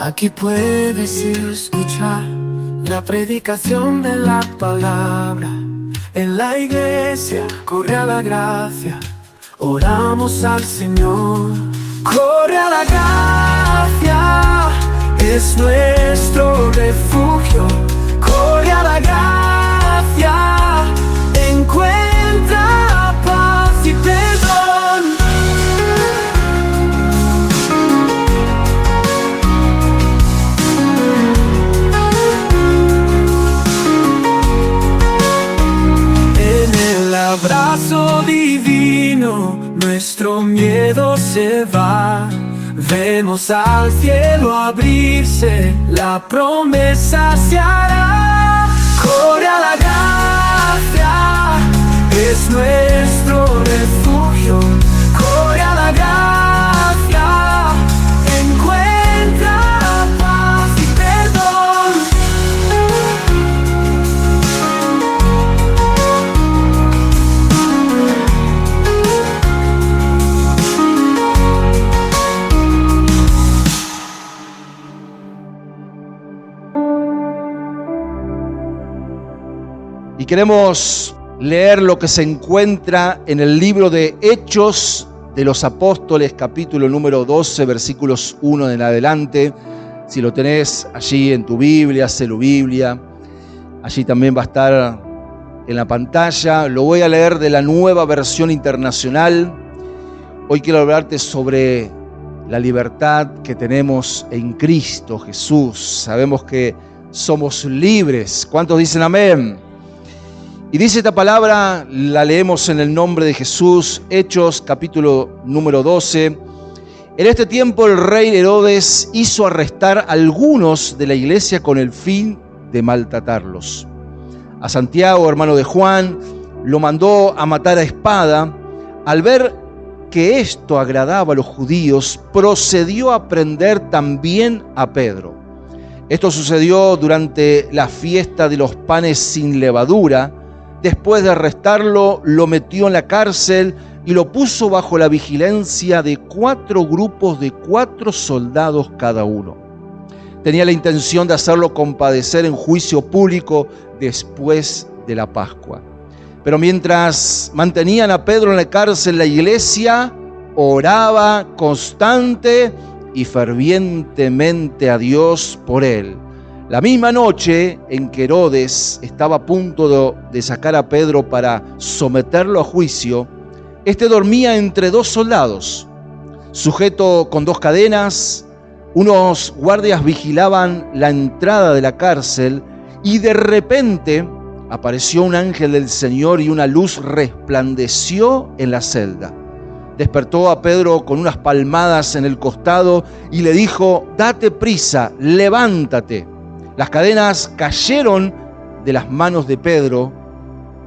Aquí puedes escuchar la predicación de la palabra. En la iglesia corre a la gracia, oramos al Señor. Corre a la gracia, es nuestro refugio. Corre a la gracia, encuentra paz y perdón. Abrazo divino, nuestro miedo se va. Vemos al cielo abrirse, la promesa se hará. Corre a la gracia, es nuestro refugio. Corre a la gracia, encuentra paz y perdón. Y queremos leer lo que se encuentra en el libro de Hechos de los Apóstoles, capítulo número 12, versículos 1 en adelante. Si lo tenés allí en tu Biblia, Celu Biblia, allí también va a estar en la pantalla. Lo voy a leer de la Nueva Versión Internacional. Hoy quiero hablarte sobre la libertad que tenemos en Cristo Jesús. Sabemos que somos libres. ¿Cuántos dicen amén? Y dice esta palabra, la leemos en el nombre de Jesús, Hechos capítulo número 12. En este tiempo el rey Herodes hizo arrestar a algunos de la iglesia con el fin de maltratarlos. A Santiago, hermano de Juan, lo mandó a matar a espada. Al ver que esto agradaba a los judíos, procedió a prender también a Pedro. Esto sucedió durante la fiesta de los panes sin levadura. Después de arrestarlo, lo metió en la cárcel y lo puso bajo la vigilancia de 4 grupos de 4 soldados cada uno. Tenía la intención de hacerlo compadecer en juicio público después de la Pascua. Pero mientras mantenían a Pedro en la cárcel, la iglesia oraba constante y fervientemente a Dios por él. La misma noche en que Herodes estaba a punto de sacar a Pedro para someterlo a juicio, este dormía entre 2 soldados, sujeto con 2 cadenas. Unos guardias vigilaban la entrada de la cárcel y de repente apareció un ángel del Señor y una luz resplandeció en la celda. Despertó a Pedro con unas palmadas en el costado y le dijo: «Date prisa, levántate». Las cadenas cayeron de las manos de Pedro.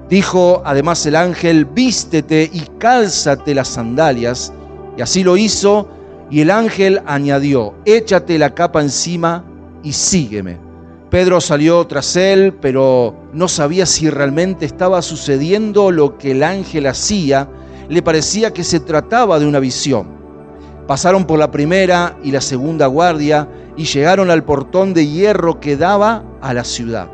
Dijo además el ángel: «Vístete y cálzate las sandalias». Y así lo hizo, y el ángel añadió: «Échate la capa encima y sígueme». Pedro salió tras él, pero no sabía si realmente estaba sucediendo lo que el ángel hacía. Le parecía que se trataba de una visión. Pasaron por la primera y la segunda guardia y llegaron al portón de hierro que daba a la ciudad.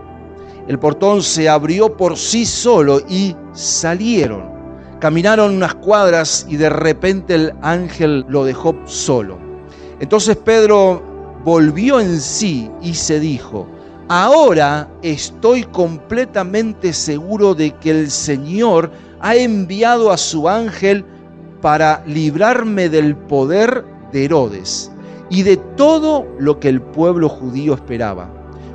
El portón se abrió por sí solo y salieron. Caminaron unas cuadras y de repente el ángel lo dejó solo. Entonces Pedro volvió en sí y se dijo: «Ahora estoy completamente seguro de que el Señor ha enviado a su ángel para librarme del poder de Herodes y de todo lo que el pueblo judío esperaba».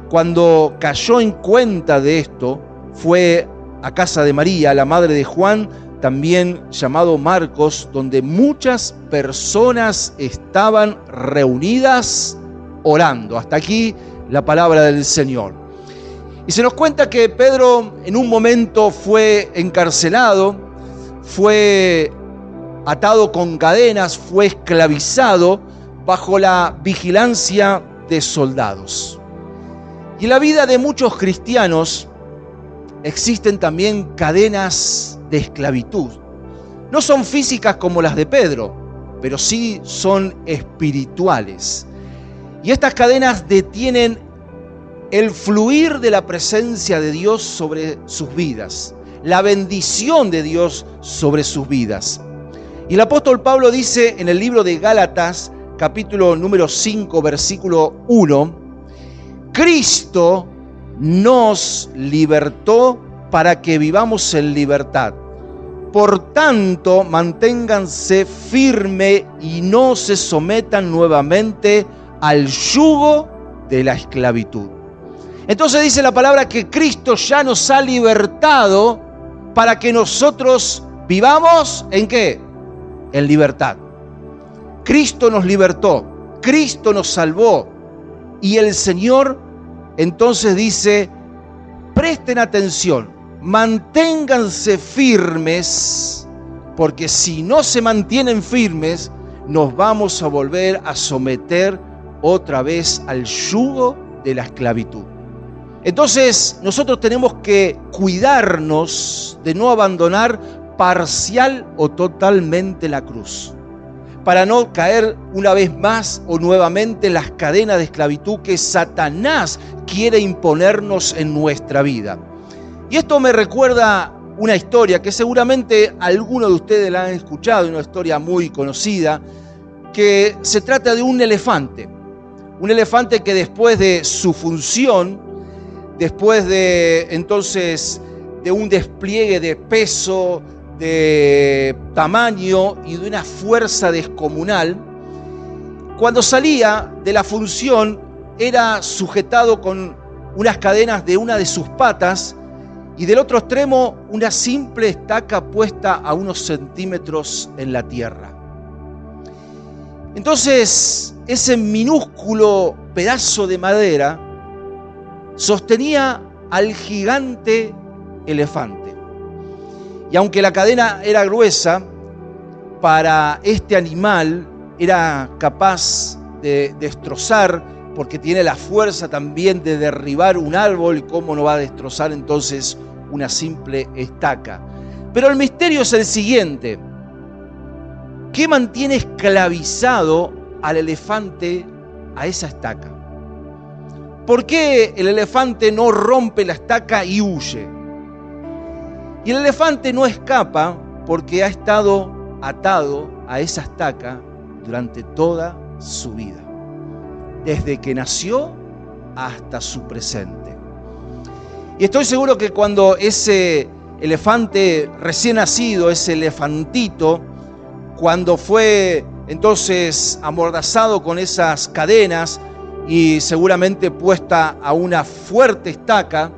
Cuando cayó en cuenta de esto, fue a casa de María, la madre de Juan, también llamado Marcos, donde muchas personas estaban reunidas orando. Hasta aquí la palabra del Señor. Y se nos cuenta que Pedro en un momento fue encarcelado, fue atado con cadenas, fue esclavizado bajo la vigilancia de soldados. Y en la vida de muchos cristianos existen también cadenas de esclavitud. No son físicas como las de Pedro, pero sí son espirituales. Y estas cadenas detienen el fluir de la presencia de Dios sobre sus vidas, la bendición de Dios sobre sus vidas. Y el apóstol Pablo dice en el libro de Gálatas, capítulo número 5, versículo 1, Cristo nos libertó para que vivamos en libertad. Por tanto, manténganse firmes y no se sometan nuevamente al yugo de la esclavitud. Entonces dice la palabra que Cristo ya nos ha libertado para que nosotros vivamos ¿en qué? En libertad. Cristo nos libertó, Cristo nos salvó. Y el Señor entonces dice, presten atención, manténganse firmes, porque si no se mantienen firmes, nos vamos a volver a someter otra vez al yugo de la esclavitud. Entonces, nosotros tenemos que cuidarnos de no abandonar parcial o totalmente la cruz, para no caer una vez más o nuevamente en las cadenas de esclavitud que Satanás quiere imponernos en nuestra vida. Y esto me recuerda una historia que seguramente algunos de ustedes la han escuchado, una historia muy conocida, que se trata de un elefante que después de su función, después de entonces de un despliegue de peso, de tamaño y de una fuerza descomunal, cuando salía de la función era sujetado con unas cadenas de una de sus patas y del otro extremo una simple estaca puesta a unos centímetros en la tierra. Entonces ese minúsculo pedazo de madera sostenía al gigante elefante. Y aunque la cadena era gruesa, para este animal era capaz de destrozar, porque tiene la fuerza también de derribar un árbol, y cómo no va a destrozar entonces una simple estaca. Pero el misterio es el siguiente: ¿qué mantiene esclavizado al elefante a esa estaca? ¿Por qué el elefante no rompe la estaca y huye? Y el elefante no escapa porque ha estado atado a esa estaca durante toda su vida, desde que nació hasta su presente. Y estoy seguro que cuando ese elefante recién nacido, ese elefantito, cuando fue entonces amordazado con esas cadenas y seguramente puesta a una fuerte estaca,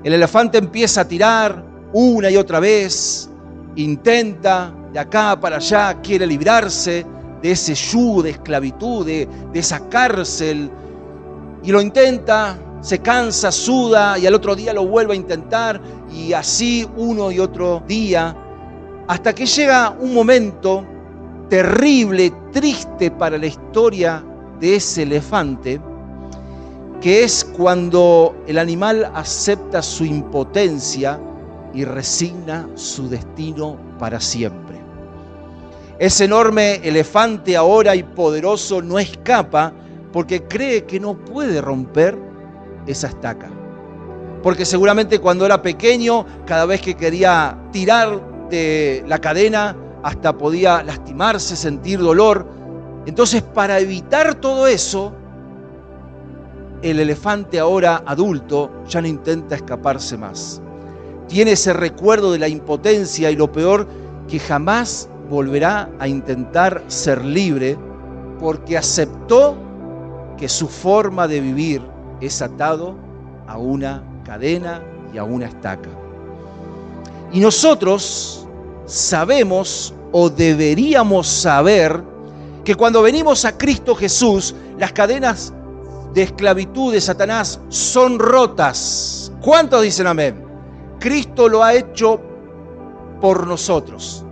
el elefante empieza a tirar una y otra vez, intenta de acá para allá, quiere librarse de ese yugo de esclavitud, de esa cárcel, y lo intenta, se cansa, suda, y al otro día lo vuelve a intentar, y así uno y otro día, hasta que llega un momento terrible, triste para la historia de ese elefante, que es cuando el animal acepta su impotencia y resigna su destino para siempre. Ese enorme elefante ahora y poderoso no escapa porque cree que no puede romper esa estaca. Porque seguramente cuando era pequeño, cada vez que quería tirar de la cadena, hasta podía lastimarse, sentir dolor. Entonces, para evitar todo eso, el elefante ahora adulto ya no intenta escaparse más. Tiene ese recuerdo de la impotencia y lo peor, que jamás volverá a intentar ser libre porque aceptó que su forma de vivir es atado a una cadena y a una estaca. Y nosotros sabemos o deberíamos saber que cuando venimos a Cristo Jesús, las cadenas de esclavitud de Satanás son rotas. ¿Cuántos dicen amén? Cristo lo ha hecho por nosotros.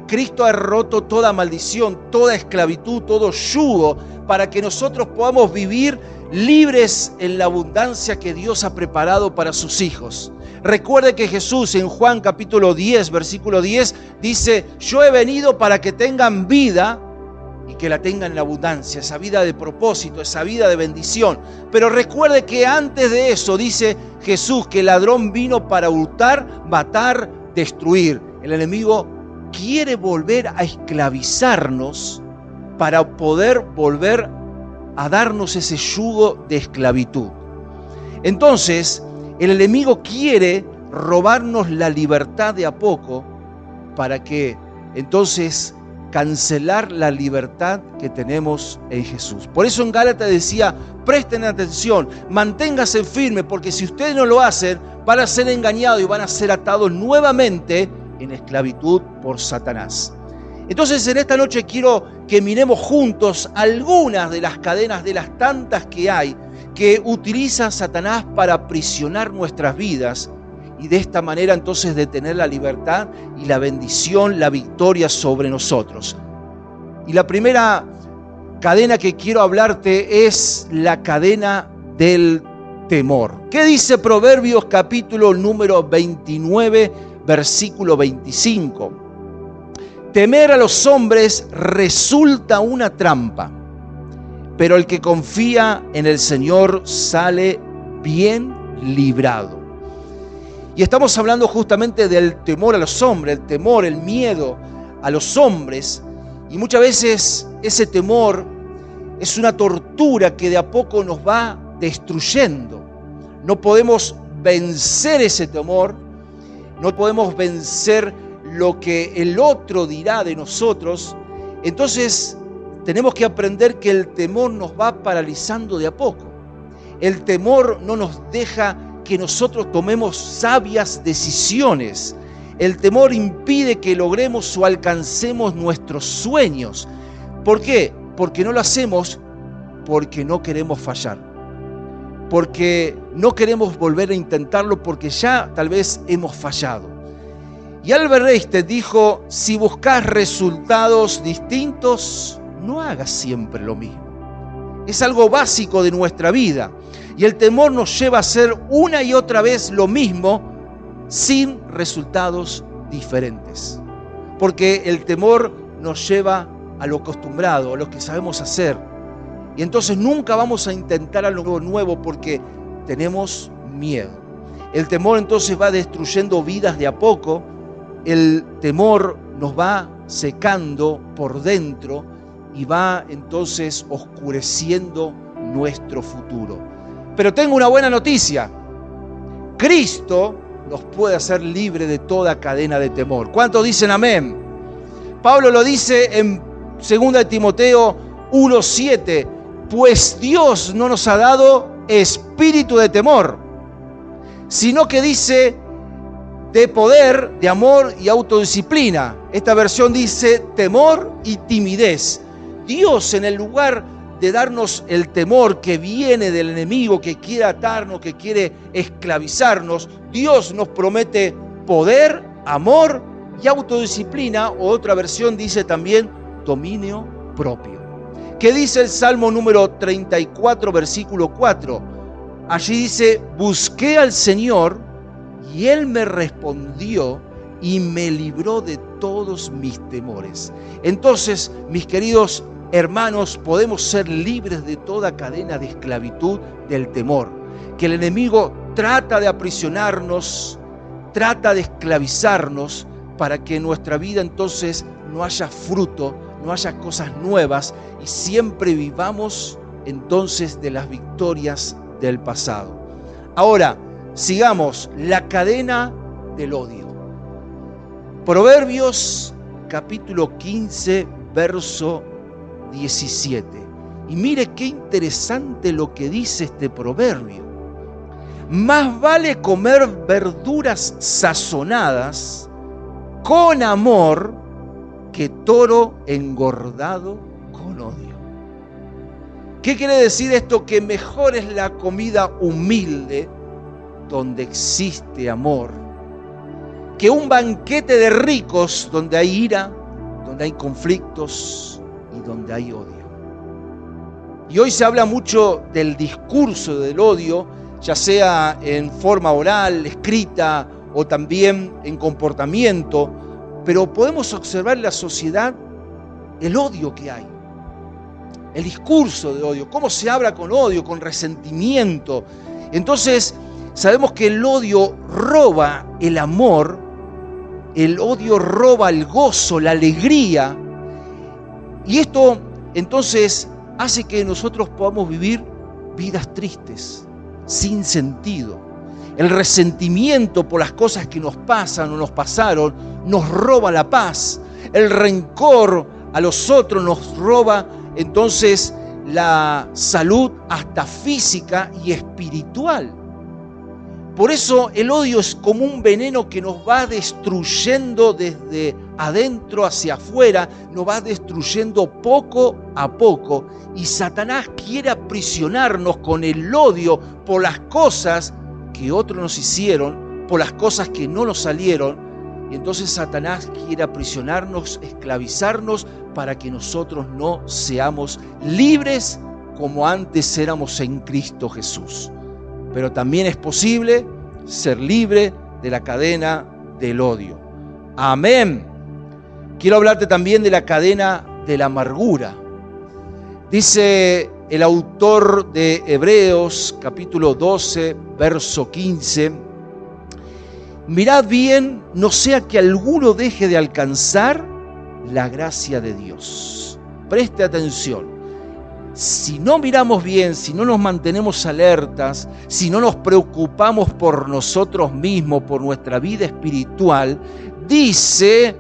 Cristo ha roto toda maldición, toda esclavitud, todo yugo, para que nosotros podamos vivir libres en la abundancia que Dios ha preparado para sus hijos. Recuerde que Jesús en Juan capítulo 10, versículo 10, dice: yo he venido para que tengan vida y que la tengan en abundancia, esa vida de propósito, esa vida de bendición. Pero recuerde que antes de eso dice Jesús que el ladrón vino para hurtar, matar, destruir. El enemigo quiere volver a esclavizarnos para poder volver a darnos ese yugo de esclavitud. Entonces, el enemigo quiere robarnos la libertad de a poco para que entonces cancelar la libertad que tenemos en Jesús. Por eso en Gálatas decía, presten atención, manténganse firmes, porque si ustedes no lo hacen, van a ser engañados y van a ser atados nuevamente en esclavitud por Satanás. Entonces en esta noche quiero que miremos juntos algunas de las cadenas, de las tantas que hay, que utiliza Satanás para aprisionar nuestras vidas y de esta manera entonces detener la libertad y la bendición, la victoria sobre nosotros. Y la primera cadena que quiero hablarte es la cadena del temor. ¿Qué dice Proverbios capítulo número 29, versículo 25? Temer a los hombres resulta una trampa, pero el que confía en el Señor sale bien librado. Y estamos hablando justamente del temor a los hombres, el temor, el miedo a los hombres. Y muchas veces ese temor es una tortura que de a poco nos va destruyendo. No podemos vencer ese temor, no podemos vencer lo que el otro dirá de nosotros. Entonces tenemos que aprender que el temor nos va paralizando de a poco. El temor no nos deja que nosotros tomemos sabias decisiones. El temor impide que logremos o alcancemos nuestros sueños. ¿Por qué? Porque no lo hacemos porque no queremos fallar. Porque no queremos volver a intentarlo porque ya tal vez hemos fallado. Y Albert Einstein dijo, si buscas resultados distintos, no hagas siempre lo mismo. Es algo básico de nuestra vida. Y el temor nos lleva a hacer una y otra vez lo mismo sin resultados diferentes. Porque el temor nos lleva a lo acostumbrado, a lo que sabemos hacer. Y entonces nunca vamos a intentar algo nuevo porque tenemos miedo. El temor entonces va destruyendo vidas de a poco. El temor nos va secando por dentro y va entonces oscureciendo nuestro futuro. Pero tengo una buena noticia. Cristo nos puede hacer libre de toda cadena de temor. ¿Cuántos dicen amén? Pablo lo dice en 2 Timoteo 1:7. Pues Dios no nos ha dado espíritu de temor, sino que dice de poder, de amor y autodisciplina. Esta versión dice temor y timidez. Dios, en el lugar de darnos el temor que viene del enemigo, que quiere atarnos, que quiere esclavizarnos, Dios nos promete poder, amor y autodisciplina, o otra versión dice también dominio propio. ¿Qué dice el Salmo número 34, versículo 4? Allí dice, busqué al Señor y Él me respondió y me libró de todos mis temores. Entonces, mis queridos hermanos, podemos ser libres de toda cadena de esclavitud del temor, que el enemigo trata de aprisionarnos, trata de esclavizarnos para que en nuestra vida entonces no haya fruto, no haya cosas nuevas y siempre vivamos entonces de las victorias del pasado. Ahora, sigamos la cadena del odio. Proverbios capítulo 15, verso 17. Y mire qué interesante lo que dice este proverbio. Más vale comer verduras sazonadas con amor que toro engordado con odio. ¿Qué quiere decir esto? Que mejor es la comida humilde donde existe amor que un banquete de ricos donde hay ira, donde hay conflictos y donde hay odio. Y hoy se habla mucho del discurso del odio, ya sea en forma oral, escrita o también en comportamiento, pero podemos observar en la sociedad el odio que hay. el discurso de odio, cómo se habla con odio, con resentimiento. Entonces, sabemos que el odio roba el amor, el odio roba el gozo, la alegría. Y esto, entonces, hace que nosotros podamos vivir vidas tristes, sin sentido. El resentimiento por las cosas que nos pasan o nos pasaron nos roba la paz. El rencor a los otros nos roba entonces la salud hasta física y espiritual. Por eso el odio es como un veneno que nos va destruyendo desde adentro hacia afuera, nos va destruyendo poco a poco. Y Satanás quiere aprisionarnos con el odio por las cosas que otros nos hicieron, por las cosas que no nos salieron. Y entonces Satanás quiere aprisionarnos, esclavizarnos, para que nosotros no seamos libres como antes éramos en Cristo Jesús. Pero también es posible ser libre de la cadena del odio. Amén. Quiero hablarte también de la cadena de la amargura. Dice el autor de Hebreos, capítulo 12, verso 15: mirad bien, no sea que alguno deje de alcanzar la gracia de Dios. Preste atención. Si no miramos bien, si no nos mantenemos alertas, si no nos preocupamos por nosotros mismos, por nuestra vida espiritual, dice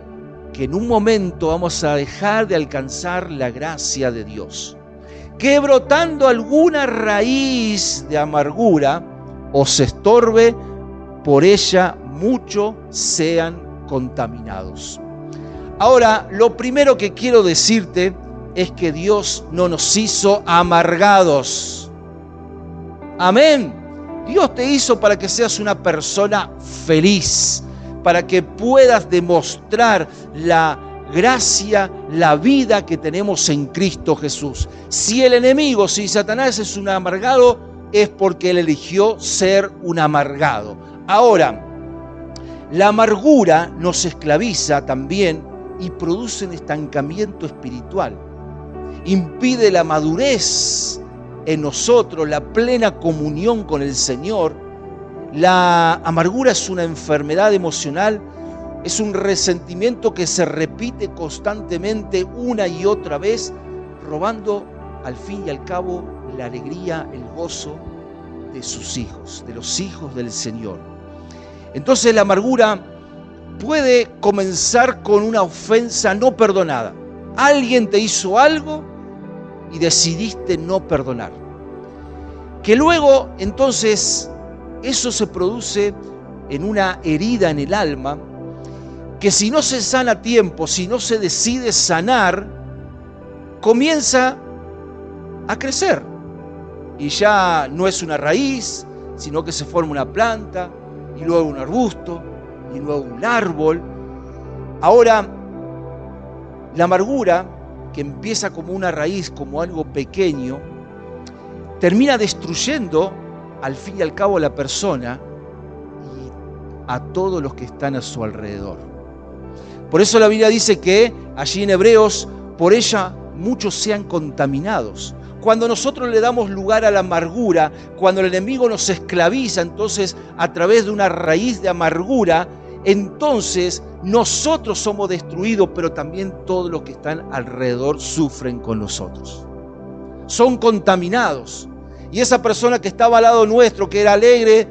que en un momento vamos a dejar de alcanzar la gracia de Dios. Que brotando alguna raíz de amargura os estorbe, por ella muchos sean contaminados. Ahora, lo primero que quiero decirte es que Dios no nos hizo amargados. Amén. Dios te hizo para que seas una persona feliz, para que puedas demostrar la gracia, la vida que tenemos en Cristo Jesús. Si el enemigo, si Satanás es un amargado, es porque él eligió ser un amargado. Ahora, la amargura nos esclaviza también y produce un estancamiento espiritual. Impide la madurez en nosotros, la plena comunión con el Señor. La amargura es una enfermedad emocional, es un resentimiento que se repite constantemente una y otra vez, robando al fin y al cabo la alegría, el gozo de sus hijos, de los hijos del Señor. Entonces la amargura puede comenzar con una ofensa no perdonada. Alguien te hizo algo y decidiste no perdonar. Que luego entonces eso se produce en una herida en el alma, que si no se sana a tiempo, si no se decide sanar, comienza a crecer. Y ya no es una raíz, sino que se forma una planta, y luego un arbusto, y luego un árbol. Ahora, la amargura, que empieza como una raíz, como algo pequeño, termina destruyendo al fin y al cabo a la persona y a todos los que están a su alrededor. Por eso la Biblia dice que allí en Hebreos, por ella muchos sean contaminados. Cuando nosotros le damos lugar a la amargura, cuando el enemigo nos esclaviza, entonces a través de una raíz de amargura, entonces nosotros somos destruidos, pero también todos los que están alrededor sufren con nosotros. Son contaminados. Y esa persona que estaba al lado nuestro, que era alegre,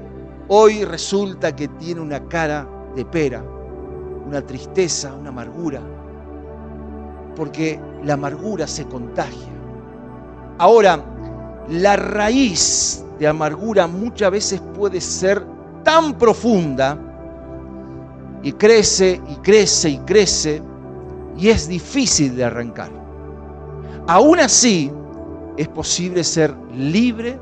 hoy resulta que tiene una cara de pera, una tristeza, una amargura, porque la amargura se contagia. Ahora, la raíz de amargura muchas veces puede ser tan profunda y crece y crece y crece y es difícil de arrancar. Aún así, es posible ser libre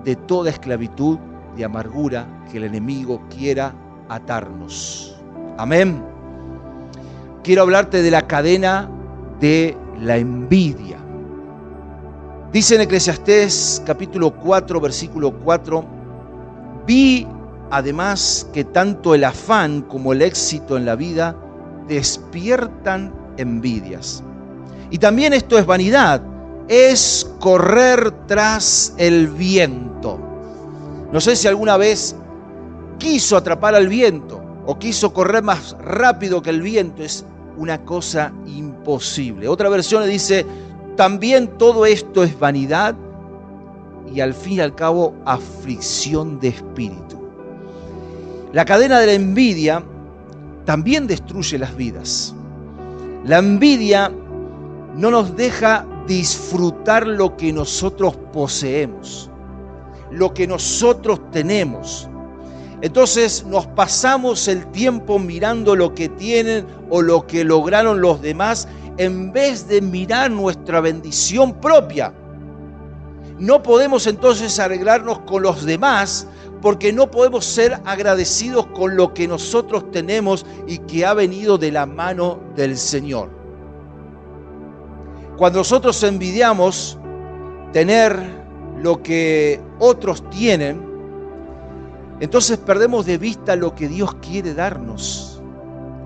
de toda esclavitud de amargura que el enemigo quiera atarnos. Amén. Quiero hablarte de la cadena de la envidia. Dice en Eclesiastés capítulo 4, versículo 4: vi además que tanto el afán como el éxito en la vida despiertan envidias. Y también esto es vanidad. es correr tras el viento. No sé si alguna vez quiso atrapar al viento o quiso correr más rápido que el viento. Es una cosa imposible. Otra versión le dice, también todo esto es vanidad y al fin y al cabo aflicción de espíritu. La cadena de la envidia también destruye las vidas. La envidia no nos deja disfrutar lo que nosotros poseemos, lo que nosotros tenemos. Entonces nos pasamos el tiempo mirando lo que tienen o lo que lograron los demás en vez de mirar nuestra bendición propia. No podemos entonces arreglarnos con los demás porque no podemos ser agradecidos con lo que nosotros tenemos y que ha venido de la mano del Señor. Cuando nosotros envidiamos tener lo que otros tienen, entonces perdemos de vista lo que Dios quiere darnos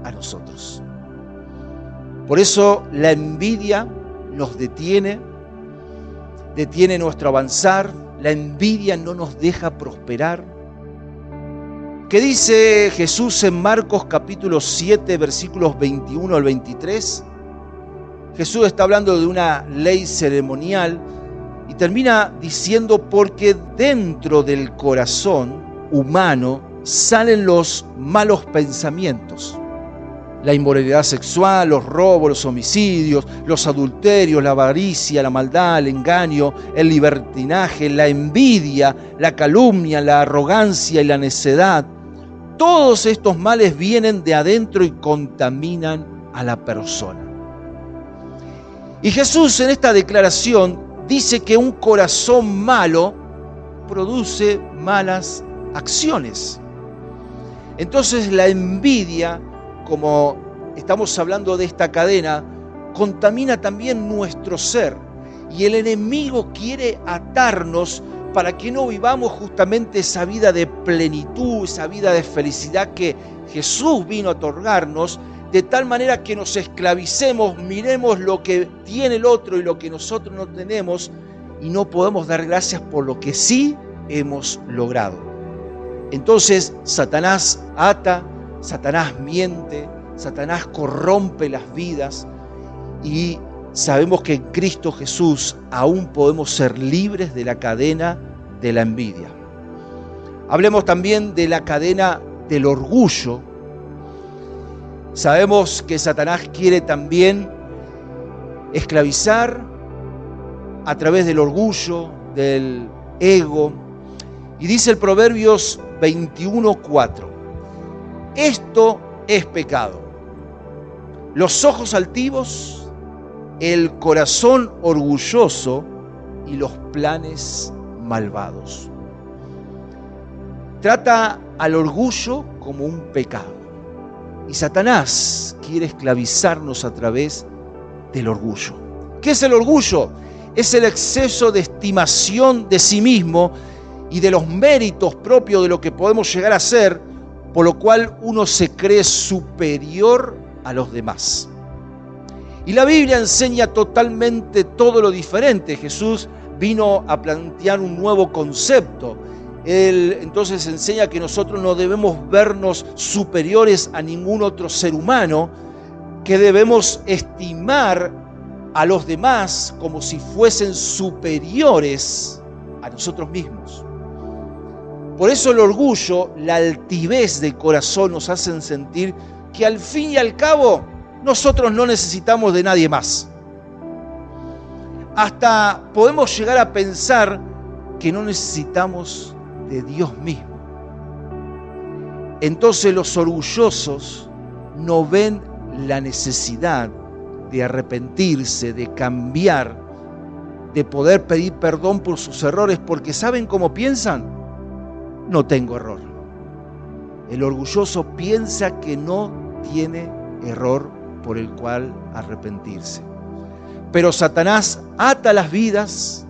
a nosotros. Por eso la envidia nos detiene nuestro avanzar, la envidia no nos deja prosperar. ¿Qué dice Jesús en Marcos capítulo 7, versículos 21 al 23? Jesús está hablando de una ley ceremonial y termina diciendo, porque dentro del corazón humano salen los malos pensamientos, la inmoralidad sexual, los robos, los homicidios, los adulterios, la avaricia, la maldad, el engaño, el libertinaje, la envidia, la calumnia, la arrogancia y la necedad. Todos estos males vienen de adentro y contaminan a la persona. Y Jesús en esta declaración dice que un corazón malo produce malas acciones. Entonces la envidia, como estamos hablando de esta cadena, contamina también nuestro ser. Y el enemigo quiere atarnos para que no vivamos justamente esa vida de plenitud, esa vida de felicidad que Jesús vino a otorgarnos, de tal manera que nos esclavicemos, miremos lo que tiene el otro y lo que nosotros no tenemos y no podemos dar gracias por lo que sí hemos logrado. Entonces Satanás ata, Satanás miente, Satanás corrompe las vidas y sabemos que en Cristo Jesús aún podemos ser libres de la cadena de la envidia. Hablemos también de la cadena del orgullo. Sabemos que Satanás quiere también esclavizar a través del orgullo, del ego. Y dice el Proverbios 21:4, esto es pecado: los ojos altivos, el corazón orgulloso y los planes malvados. Trata al orgullo como un pecado. Y Satanás quiere esclavizarnos a través del orgullo. ¿Qué es el orgullo? Es el exceso de estimación de sí mismo y de los méritos propios de lo que podemos llegar a ser, por lo cual uno se cree superior a los demás. Y la Biblia enseña totalmente todo lo diferente. Jesús vino a plantear un nuevo concepto. Él entonces enseña que nosotros no debemos vernos superiores a ningún otro ser humano, que debemos estimar a los demás como si fuesen superiores a nosotros mismos. Por eso el orgullo, la altivez del corazón nos hacen sentir que al fin y al cabo nosotros no necesitamos de nadie más. Hasta podemos llegar a pensar que no necesitamos de Dios mismo. Entonces los orgullosos no ven la necesidad de arrepentirse, de cambiar, de poder pedir perdón por sus errores, porque ¿saben cómo piensan? No tengo error. El orgulloso piensa que no tiene error por el cual arrepentirse. Pero Satanás ata las vidas,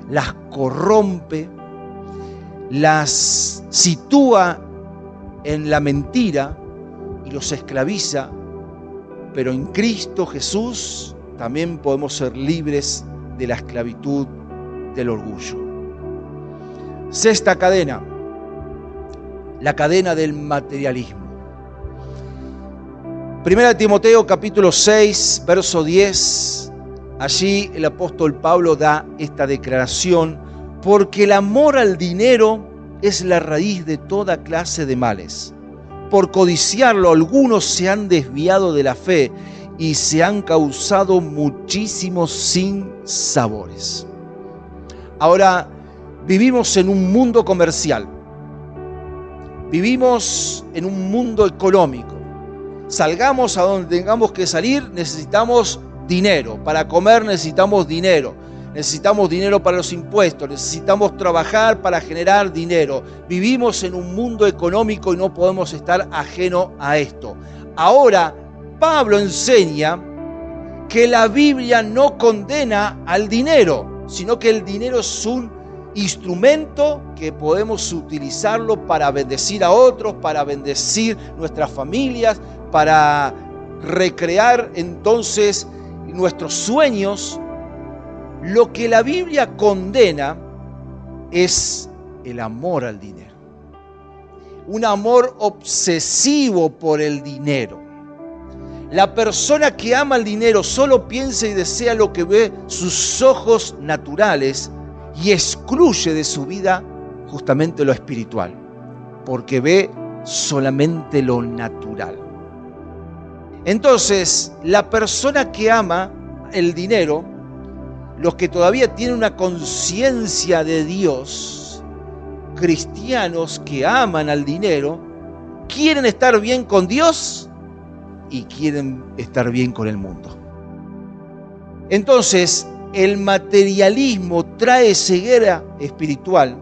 las corrompe, las sitúa en la mentira y los esclaviza, pero en Cristo Jesús también podemos ser libres de la esclavitud del orgullo. Sexta cadena, la cadena del materialismo. Primera de Timoteo capítulo 6, verso 10, allí el apóstol Pablo da esta declaración: porque el amor al dinero es la raíz de toda clase de males. Por codiciarlo algunos se han desviado de la fe y se han causado muchísimos sinsabores. Ahora, vivimos en un mundo comercial, vivimos en un mundo económico. Salgamos a donde tengamos que salir, necesitamos dinero. Para comer necesitamos dinero. Necesitamos dinero para los impuestos. Necesitamos trabajar para generar dinero. Vivimos en un mundo económico y no podemos estar ajeno a esto. Ahora, Pablo enseña que la Biblia no condena al dinero, sino que el dinero es un instrumento que podemos utilizarlo para bendecir a otros, para bendecir nuestras familias, para recrear entonces nuestros sueños. Lo que la Biblia condena es el amor al dinero. Un amor obsesivo por el dinero. La persona que ama el dinero solo piensa y desea lo que ve sus ojos naturales y excluye de su vida justamente lo espiritual, porque ve solamente lo natural. Entonces, la persona que ama el dinero, los que todavía tienen una conciencia de Dios, cristianos que aman al dinero, quieren estar bien con Dios y quieren estar bien con el mundo. Entonces, el materialismo trae ceguera espiritual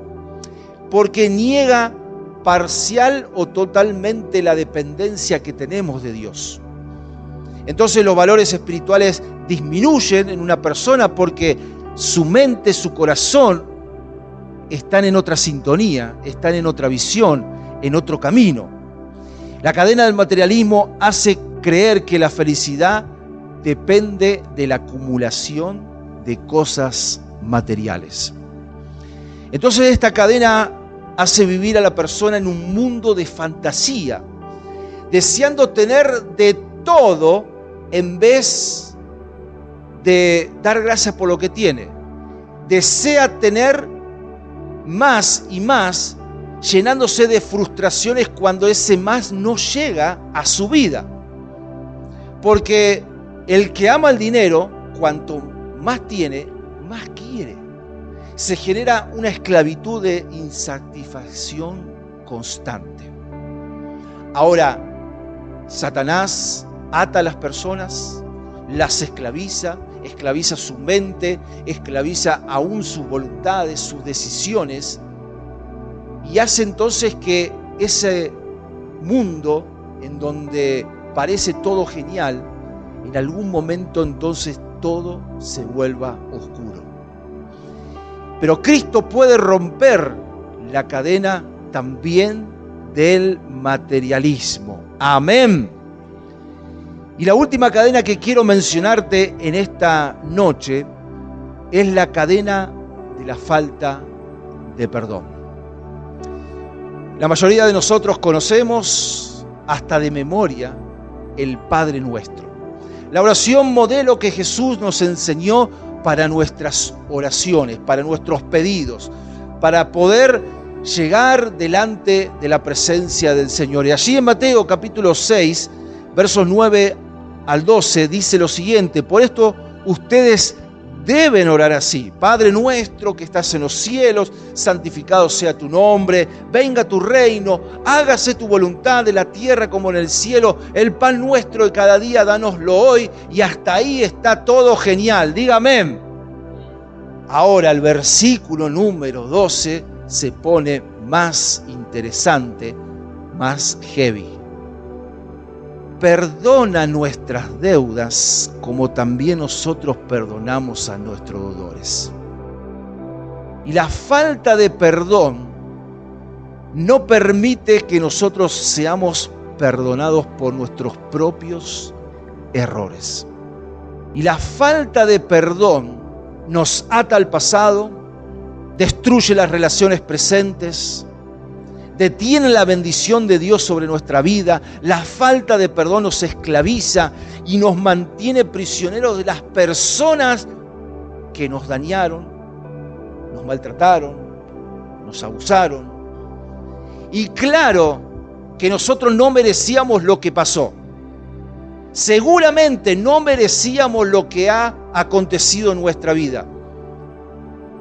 porque niega parcial o totalmente la dependencia que tenemos de Dios. Entonces los valores espirituales disminuyen en una persona porque su mente, su corazón están en otra sintonía, están en otra visión, en otro camino. La cadena del materialismo hace creer que la felicidad depende de la acumulación de cosas materiales. Entonces esta cadena hace vivir a la persona en un mundo de fantasía, deseando tener de todo en vez de dar gracias por lo que tiene. Desea tener más y más, llenándose de frustraciones cuando ese más no llega a su vida. Porque el que ama el dinero, cuanto más tiene, más quiere. Se genera una esclavitud de insatisfacción constante. Ahora, Satanás ata a las personas, las esclaviza, esclaviza su mente, esclaviza aún sus voluntades, sus decisiones, y hace entonces que ese mundo en donde parece todo genial, en algún momento entonces todo se vuelva oscuro. Pero Cristo puede romper la cadena también del materialismo. Amén. Y la última cadena que quiero mencionarte en esta noche es la cadena de la falta de perdón. La mayoría de nosotros conocemos hasta de memoria el Padre Nuestro. La oración modelo que Jesús nos enseñó para nuestras oraciones, para nuestros pedidos, para poder llegar delante de la presencia del Señor. Y allí en Mateo capítulo 6, versos 9 al 12, dice lo siguiente: por esto ustedes deben orar así: Padre nuestro que estás en los cielos, santificado sea tu nombre, venga tu reino, hágase tu voluntad en la tierra como en el cielo. El pan nuestro de cada día, dánoslo hoy. Y hasta ahí está todo genial. Dígame. Ahora el versículo número 12 se pone más interesante, más heavy. Perdona nuestras deudas como también nosotros perdonamos a nuestros deudores. Y la falta de perdón no permite que nosotros seamos perdonados por nuestros propios errores. Y la falta de perdón nos ata al pasado, destruye las relaciones presentes, detiene la bendición de Dios sobre nuestra vida. La falta de perdón nos esclaviza y nos mantiene prisioneros de las personas que nos dañaron, nos maltrataron, nos abusaron. Y claro que nosotros no merecíamos lo que pasó. Seguramente no merecíamos lo que ha acontecido en nuestra vida.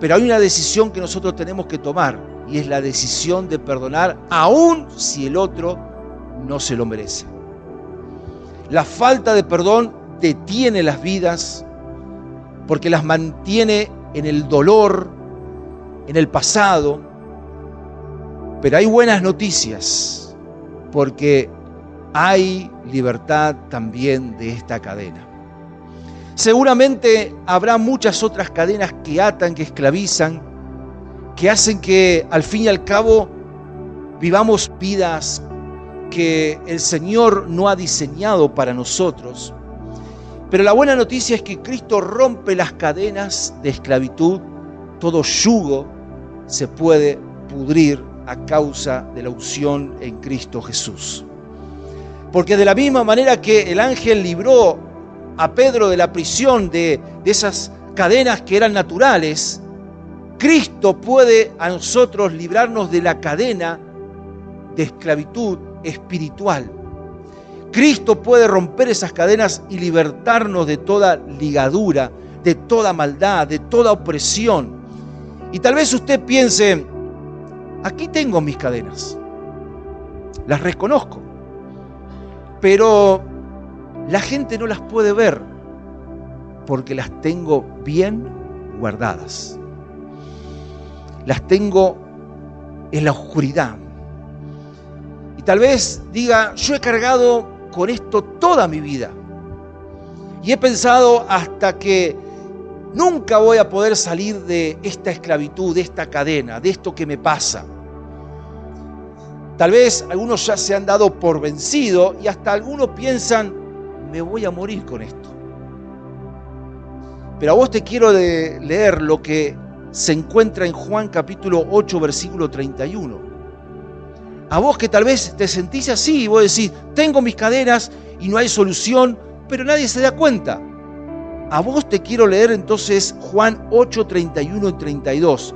Pero hay una decisión que nosotros tenemos que tomar, y es la decisión de perdonar aun si el otro no se lo merece. La falta de perdón detiene las vidas porque las mantiene en el dolor, en el pasado. Pero hay buenas noticias, porque hay libertad también de esta cadena. Seguramente habrá muchas otras cadenas que atan, que esclavizan, que hacen que al fin y al cabo vivamos vidas que el Señor no ha diseñado para nosotros. Pero la buena noticia es que Cristo rompe las cadenas de esclavitud. Todo yugo se puede pudrir a causa de la unción en Cristo Jesús. Porque de la misma manera que el ángel libró a Pedro de la prisión de esas cadenas que eran naturales, Cristo puede a nosotros librarnos de la cadena de esclavitud espiritual. Cristo puede romper esas cadenas y libertarnos de toda ligadura, de toda maldad, de toda opresión. Y tal vez usted piense, aquí tengo mis cadenas, las reconozco, pero la gente no las puede ver porque las tengo bien guardadas. Las tengo en la oscuridad. Y tal vez diga, yo he cargado con esto toda mi vida. Y he pensado hasta que nunca voy a poder salir de esta esclavitud, de esta cadena, de esto que me pasa. Tal vez algunos ya se han dado por vencido y hasta algunos piensan, me voy a morir con esto. Pero a vos te quiero leer lo que se encuentra en Juan capítulo 8, versículo 31. A vos que tal vez te sentís así y vos decís, tengo mis cadenas y no hay solución, pero nadie se da cuenta. A vos te quiero leer entonces Juan 8, 31 y 32.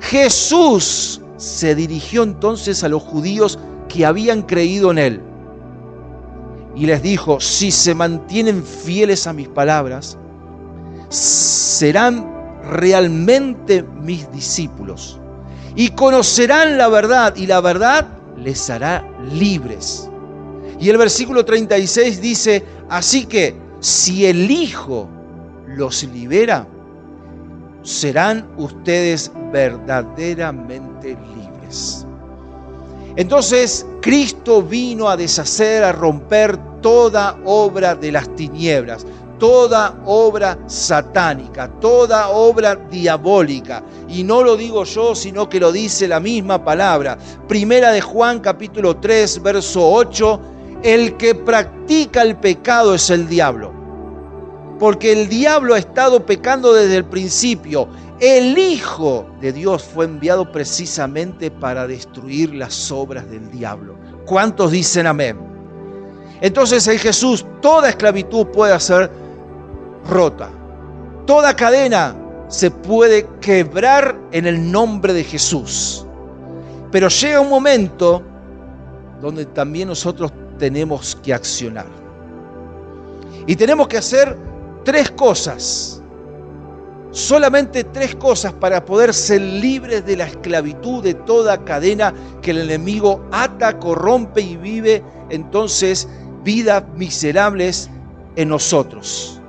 Jesús se dirigió entonces a los judíos que habían creído en él y les dijo, si se mantienen fieles a mis palabras, serán realmente mis discípulos y conocerán la verdad, y la verdad les hará libres. Y el versículo 36 dice, así que si el Hijo los libera, serán ustedes verdaderamente libres. Entonces Cristo vino a deshacer, a romper toda obra de las tinieblas, toda obra satánica, toda obra diabólica. Y no lo digo yo, sino que lo dice la misma palabra. Primera de Juan capítulo 3, verso 8, el que practica el pecado es el diablo. Porque el diablo ha estado pecando desde el principio. El Hijo de Dios fue enviado precisamente para destruir las obras del diablo. ¿Cuántos dicen amén? Entonces en Jesús toda esclavitud puede ser rota. Toda cadena se puede quebrar en el nombre de Jesús. Pero llega un momento donde también nosotros tenemos que accionar. Y tenemos que hacer 3 cosas. Solamente 3 cosas para poder ser libres de la esclavitud, de toda cadena que el enemigo ata, corrompe y vive entonces vidas miserables en nosotros.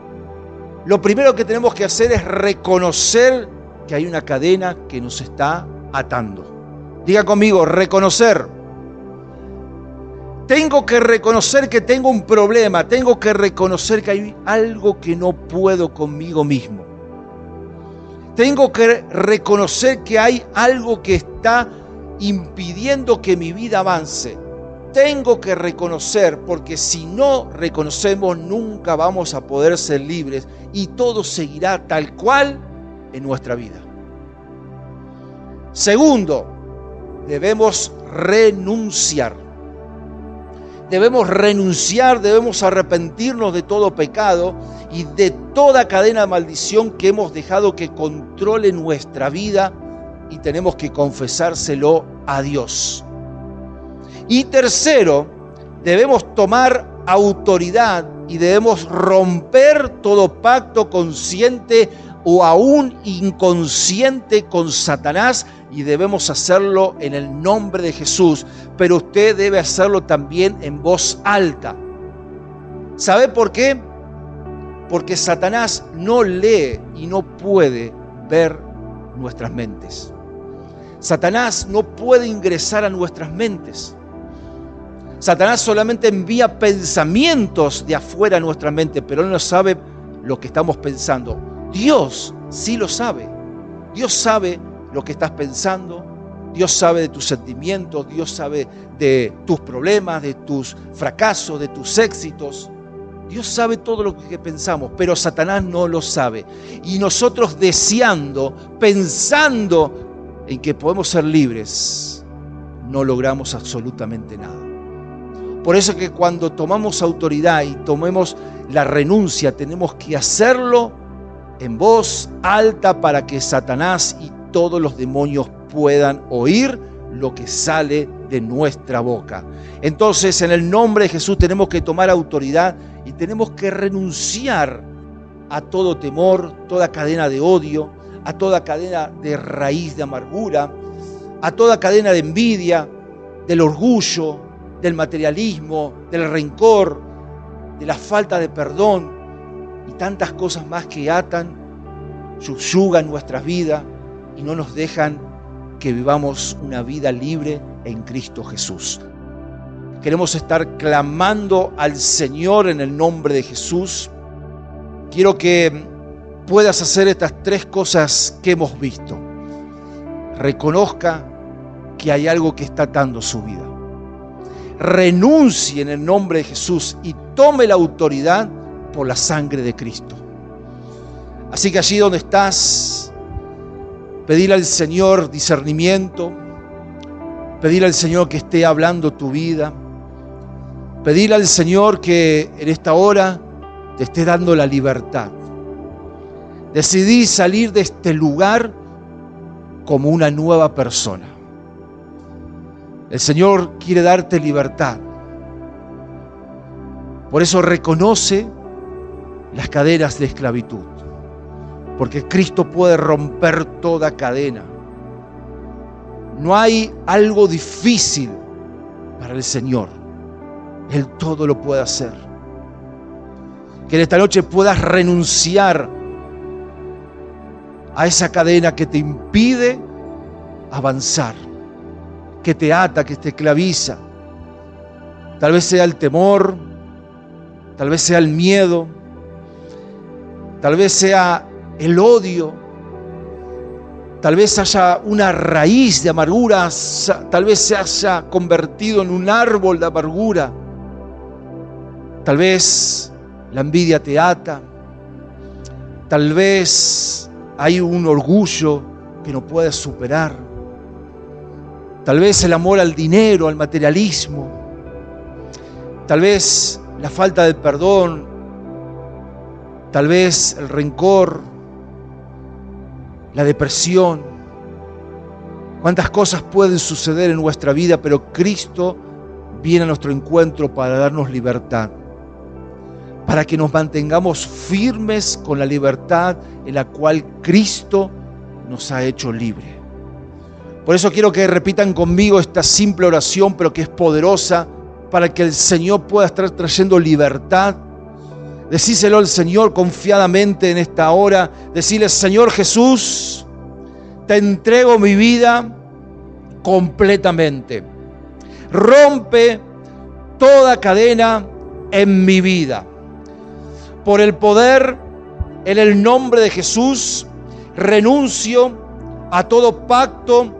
Lo primero que tenemos que hacer es reconocer que hay una cadena que nos está atando. Diga conmigo, reconocer. Tengo que reconocer que tengo un problema, tengo que reconocer que hay algo que no puedo conmigo mismo. Tengo que reconocer que hay algo que está impidiendo que mi vida avance. Tengo que reconocer, porque si no reconocemos nunca vamos a poder ser libres y todo seguirá tal cual en nuestra vida. Segundo, debemos renunciar. Debemos arrepentirnos de todo pecado y de toda cadena de maldición que hemos dejado que controle nuestra vida, y tenemos que confesárselo a Dios. Y tercero, debemos tomar autoridad y debemos romper todo pacto consciente o aún inconsciente con Satanás, y debemos hacerlo en el nombre de Jesús, pero usted debe hacerlo también en voz alta. ¿Sabe por qué? Porque Satanás no lee y no puede ver nuestras mentes. Satanás no puede ingresar a nuestras mentes. Satanás solamente envía pensamientos de afuera a nuestra mente, pero él no sabe lo que estamos pensando. Dios sí lo sabe. Dios sabe lo que estás pensando. Dios sabe de tus sentimientos. Dios sabe de tus problemas, de tus fracasos, de tus éxitos. Dios sabe todo lo que pensamos, pero Satanás no lo sabe. Y nosotros deseando, pensando en que podemos ser libres, no logramos absolutamente nada. Por eso que cuando tomamos autoridad y tomemos la renuncia, tenemos que hacerlo en voz alta para que Satanás y todos los demonios puedan oír lo que sale de nuestra boca. Entonces, en el nombre de Jesús tenemos que tomar autoridad y tenemos que renunciar a todo temor, toda cadena de odio, a toda cadena de raíz de amargura, a toda cadena de envidia, del orgullo, del materialismo, del rencor, de la falta de perdón y tantas cosas más que atan, subyugan nuestras vidas y no nos dejan que vivamos una vida libre en Cristo Jesús. Queremos estar clamando al Señor en el nombre de Jesús. Quiero que puedas hacer estas tres cosas que hemos visto. Reconozca que hay algo que está atando su vida. Renuncie en el nombre de Jesús y tome la autoridad por la sangre de Cristo. Así que allí donde estás, pedirle al Señor discernimiento, pedirle al Señor que esté hablando tu vida, pedirle al Señor que en esta hora te esté dando la libertad. Decidí salir de este lugar como una nueva persona. El Señor quiere darte libertad. Por eso reconoce las cadenas de esclavitud, porque Cristo puede romper toda cadena. No hay algo difícil para el Señor. Él todo lo puede hacer. Que en esta noche puedas renunciar a esa cadena que te impide avanzar, que te ata, que te esclaviza. Tal vez sea el temor, tal vez sea el miedo, tal vez sea el odio, tal vez haya una raíz de amargura, tal vez se haya convertido en un árbol de amargura. Tal vez la envidia te ata, tal vez hay un orgullo que no puedes superar, tal vez el amor al dinero, al materialismo, tal vez la falta de perdón, tal vez el rencor, la depresión. Cuántas cosas pueden suceder en nuestra vida, pero Cristo viene a nuestro encuentro para darnos libertad, para que nos mantengamos firmes con la libertad en la cual Cristo nos ha hecho libre. Por eso quiero que repitan conmigo esta simple oración, pero que es poderosa, para que el Señor pueda estar trayendo libertad. Decíselo al Señor confiadamente en esta hora. Decirle: Señor Jesús, te entrego mi vida completamente. Rompe toda cadena en mi vida. Por el poder, en el nombre de Jesús, renuncio a todo pacto,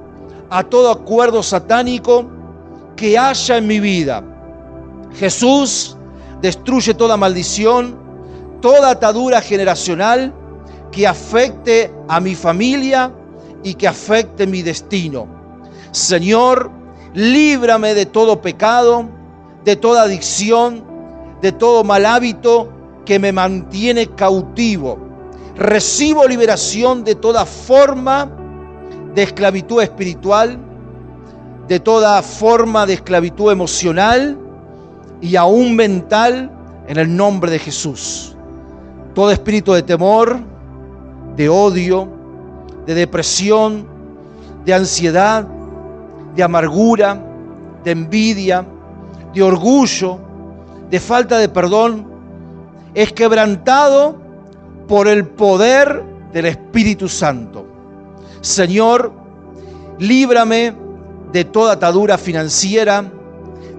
a todo acuerdo satánico que haya en mi vida. Jesús, destruye toda maldición, toda atadura generacional que afecte a mi familia y que afecte mi destino. Señor, líbrame de todo pecado, de toda adicción, de todo mal hábito que me mantiene cautivo. Recibo liberación de toda forma de esclavitud espiritual, de toda forma de esclavitud emocional y aún mental, en el nombre de Jesús. Todo espíritu de temor, de odio, de depresión, de ansiedad, de amargura, de envidia, de orgullo, de falta de perdón, es quebrantado por el poder del Espíritu Santo. Señor, líbrame de toda atadura financiera,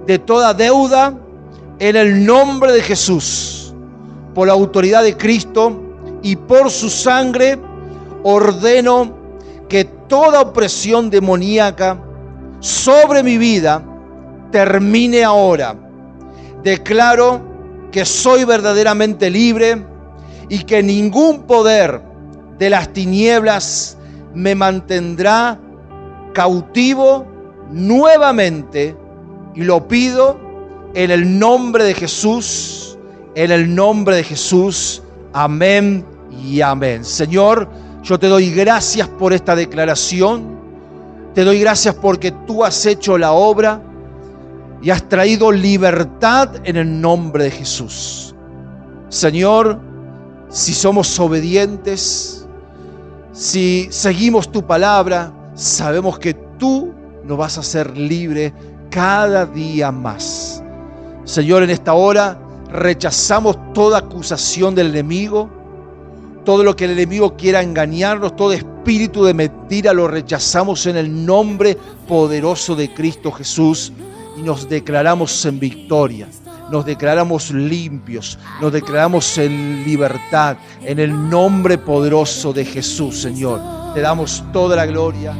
de toda deuda, en el nombre de Jesús. Por la autoridad de Cristo y por su sangre, ordeno que toda opresión demoníaca sobre mi vida termine ahora. Declaro que soy verdaderamente libre y que ningún poder de las tinieblas me mantendrá cautivo nuevamente, y lo pido en el nombre de Jesús, en el nombre de Jesús. Amén y amén. Señor, yo te doy gracias por esta declaración. Te doy gracias porque tú has hecho la obra y has traído libertad en el nombre de Jesús. Señor, si somos obedientes, si seguimos tu palabra, sabemos que tú nos vas a hacer libre cada día más. Señor, en esta hora rechazamos toda acusación del enemigo, todo lo que el enemigo quiera engañarnos, todo espíritu de mentira lo rechazamos en el nombre poderoso de Cristo Jesús y nos declaramos en victoria, nos declaramos limpios, nos declaramos en libertad en el nombre poderoso de Jesús. Señor, te damos toda la gloria.